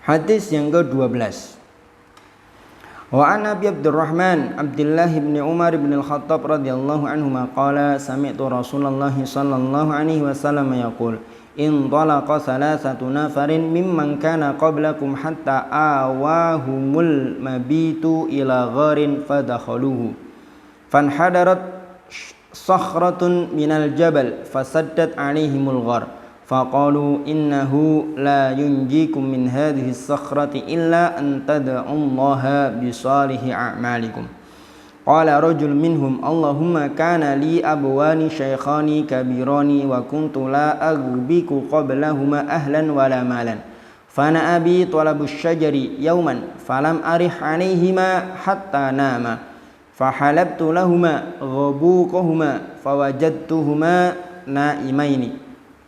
Hadis yang ke-12. Wa an Abi Abdurrahman Abdullah bin Umar bin Al-Khattab radhiyallahu anhuma qala sami'tu Rasulullah sallallahu alaihi wasallam yaqul in talaqa salasatu nafarin mimman kana qablakum hatta awahumul mabitu ila gharin fadakhaluhu fanhadarat sakhratun minal jabal fasaddat alaihimul ghar faqalu innahu la yunjikum min hadhihi as-sakhrati illa an tad'ullaha bi salihi a'malikum. Qala rajul minhum Allahumma kana li abwani shaykhani kabirani wa kuntu la aghbiku qablahuma ahlan wala malan. Fana abi talabu syajari yawman falam arih alaihima hatta nama. Fahalabtu lahuma ghabuqahuma fawajadtuhuma naimaini.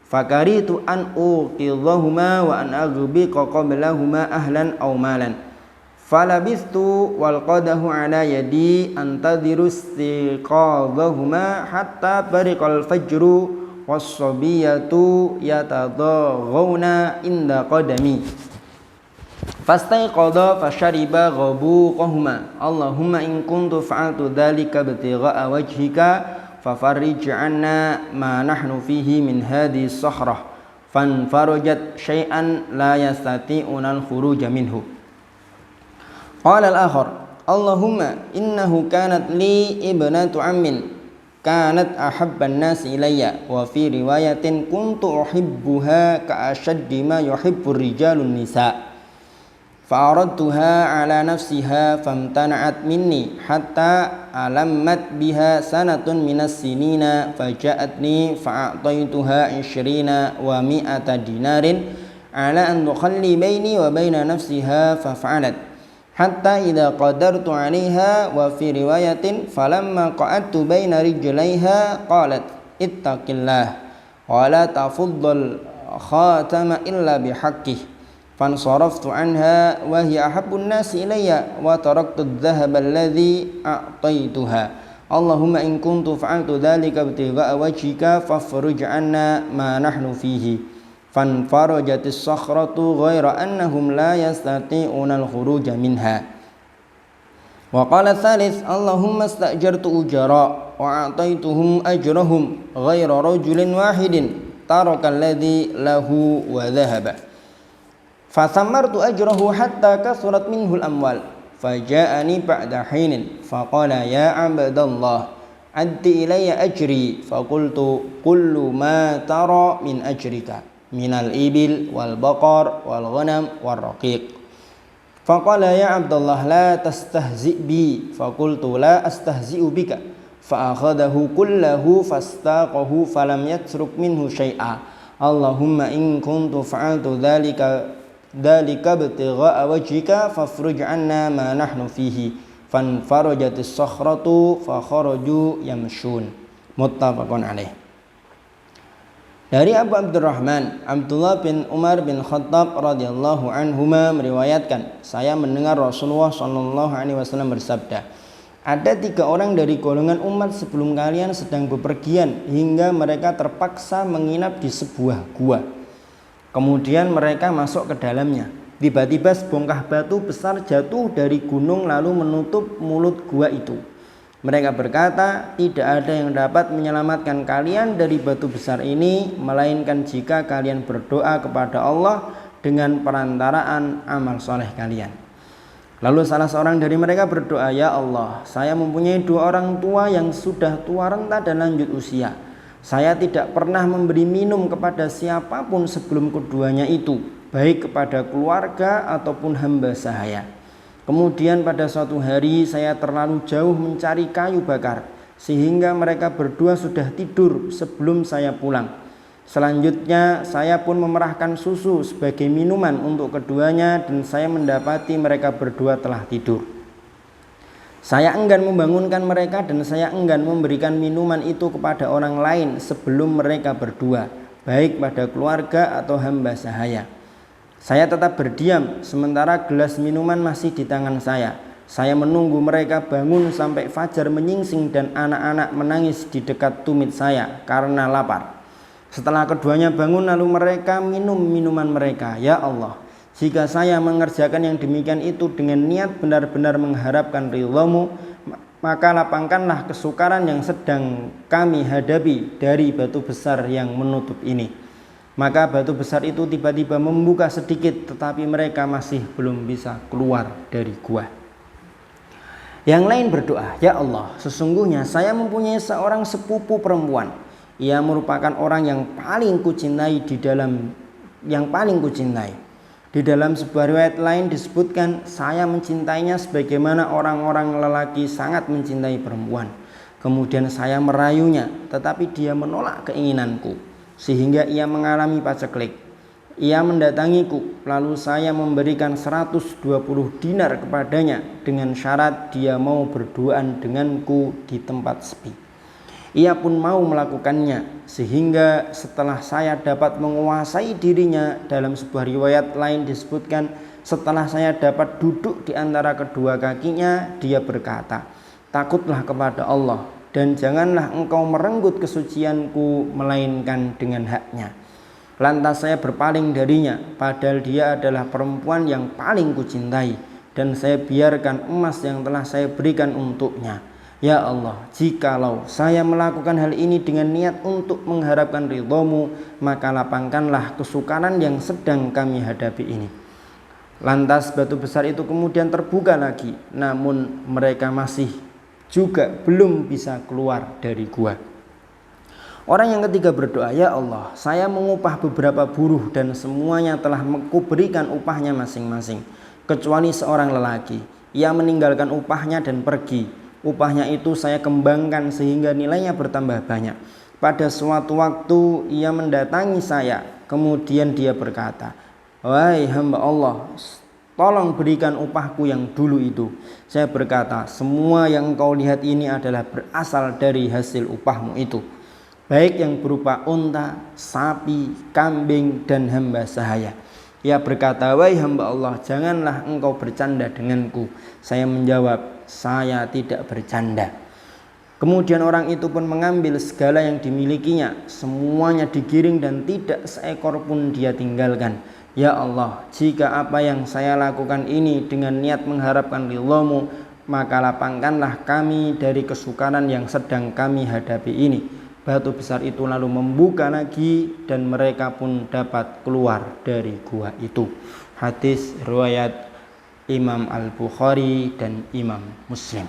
Fakaritu an uqidhahuma wa an aghbiqa qablahuma ahlan aw malan. Falabistu wal qadahu ala yadi antadhiru istiqadhahuma hatta bariqal fajru was-sabiyatu yatadaghawna inda qadami. Fastaiqadha fashariba ghabuqahuma. Allahumma in kuntu fa'altu dhalika ibtigha'a wajhika fafarrij 'anna ma nahnu fihi min hadhihi as-sakhrah fanfarajat syai'an la yastati'una al-khuruja minhu. Qala al-akhar Allahumma innahu kanat li ibnatu ammin kanat ahabban nasi ilayya wa fi riwayatin kuntu uhibbuha ka ashaddi ma yuhibbu ar-rijalu an-nisa fa'aradtuha ala nafsiha famtana'at minni hatta alammat biha sanatun minas sinina faja'atni fa'ataituha 20 wa mi'ata dinarin ala an tukhalli baini wa baina nafsiha fafa'alat hatta idza qadartu 'alaiha wa fi riwayatin falamma qa'adtu baina rijlaiha qalat ittaqillah wa la tafuddal khatama illa bihaqqih fansaraftu anha wa hiya ahabbun nasi ilayya wa taraktu adh-dhahaba alladhi a'taituha. Allahumma in kuntu fa'altu dhalika ibtigha'a wajhika fafruj 'anna ma nahnu fihi. Fanfarajatis sakhratu ghaira annahum la yastati'una al-khuruja minha. Wa qala thalith Allahumma ista'jartu ujara wa a'taituhum ajrahum ghaira rajulin wahidin taraka alladhi lahu wa dhahaba. Fasamartu ajrahu hatta kasurat minhul amwal faja'ani ba'da hinin faqala ya abdallah addi ilayya ajri faqultu kullu ma tara min ajrika minal ibil wal baqar wal ghanam wal raqiq faqala ya abdallah la tastahzi bi faqultu la astahzi'u bika fa'akhadahu kullahu fastaqahu falam yatruk minhu syai'a. Allahumma in kuntu fa'altu dhalika ibtigha'a wajhika fafruj 'anna ma nahnu fihi fanfarajatis sakhratu fa kharaju yamshun. Muttafaqun alaih. Dari Abu Abdurrahman Abdullah bin Umar bin Khattab radhiyallahu anhuma meriwayatkan, saya mendengar Rasulullah sallallahu alaihi wasallam bersabda, ada 3 orang dari golongan umat sebelum kalian sedang bepergian hingga mereka terpaksa menginap di sebuah gua. Kemudian mereka masuk ke dalamnya. Tiba-tiba sebongkah batu besar jatuh dari gunung lalu menutup mulut gua itu. Mereka berkata, tidak ada yang dapat menyelamatkan kalian dari batu besar ini melainkan jika kalian berdoa kepada Allah dengan perantaraan amal soleh kalian. Lalu salah seorang dari mereka berdoa, ya Allah, saya mempunyai 2 orang tua yang sudah tua renta dan lanjut usia. Saya tidak pernah memberi minum kepada siapapun sebelum keduanya itu, baik kepada keluarga ataupun hamba sahaya. Kemudian pada suatu hari saya terlalu jauh mencari kayu bakar, sehingga mereka berdua sudah tidur sebelum saya pulang. Selanjutnya saya pun memerahkan susu sebagai minuman untuk keduanya dan saya mendapati mereka berdua telah tidur. Saya enggan membangunkan mereka dan saya enggan memberikan minuman itu kepada orang lain sebelum mereka berdua, baik pada keluarga atau hamba sahaya. Saya tetap berdiam sementara gelas minuman masih di tangan saya. Saya menunggu mereka bangun sampai fajar menyingsing dan anak-anak menangis di dekat tumit saya karena lapar. Setelah keduanya bangun lalu mereka minum minuman mereka. Ya Allah, Jika saya mengerjakan yang demikian itu dengan niat benar-benar mengharapkan ridhamu, maka lapangkanlah kesukaran yang sedang kami hadapi dari batu besar yang menutup ini. Maka batu besar itu tiba-tiba membuka sedikit, tetapi mereka masih belum bisa keluar dari gua. Yang lain berdoa, ya Allah, sesungguhnya saya mempunyai seorang sepupu perempuan. Ia merupakan orang yang paling kucintai Di dalam sebuah riwayat lain disebutkan, saya mencintainya sebagaimana orang-orang lelaki sangat mencintai perempuan. Kemudian saya merayunya, tetapi dia menolak keinginanku, sehingga ia mengalami paceklik. Ia mendatangiku, lalu saya memberikan 120 dinar kepadanya dengan syarat dia mau berduaan denganku di tempat sepi. Ia pun mau melakukannya, sehingga setelah saya dapat menguasai dirinya, dalam sebuah riwayat lain disebutkan, setelah saya dapat duduk di antara kedua kakinya, dia berkata, takutlah kepada Allah dan janganlah engkau merenggut kesucianku melainkan dengan haknya. Lantas saya berpaling darinya, padahal dia adalah perempuan yang paling kucintai, dan saya biarkan emas yang telah saya berikan untuknya. Ya Allah, jikalau saya melakukan hal ini dengan niat untuk mengharapkan ridhamu, maka lapangkanlah kesukaran yang sedang kami hadapi ini. Lantas batu besar itu kemudian terbuka lagi, namun mereka masih juga belum bisa keluar dari gua. Orang yang ketiga berdoa, ya Allah, saya mengupah beberapa buruh dan semuanya telah kuberikan upahnya masing-masing, kecuali seorang lelaki. Ia meninggalkan upahnya dan pergi. Upahnya itu saya kembangkan sehingga nilainya bertambah banyak. Pada suatu waktu ia mendatangi saya, kemudian dia berkata, wahai hamba Allah, tolong berikan upahku yang dulu itu. Saya berkata, semua yang engkau lihat ini adalah berasal dari hasil upahmu itu, baik yang berupa unta, sapi, kambing, dan hamba sahaya. Ia berkata, wahai hamba Allah, janganlah engkau bercanda denganku. Saya menjawab, saya tidak bercanda. Kemudian orang itu pun mengambil segala yang dimilikinya, semuanya digiring dan tidak seekor pun dia tinggalkan. Ya Allah, jika apa yang saya lakukan ini dengan niat mengharapkan ridhamu, maka lapangkanlah kami dari kesukaran yang sedang kami hadapi ini. Batu besar itu lalu membuka lagi dan mereka pun dapat keluar dari gua itu. Hadis riwayat Imam Al-Bukhari dan Imam Muslim.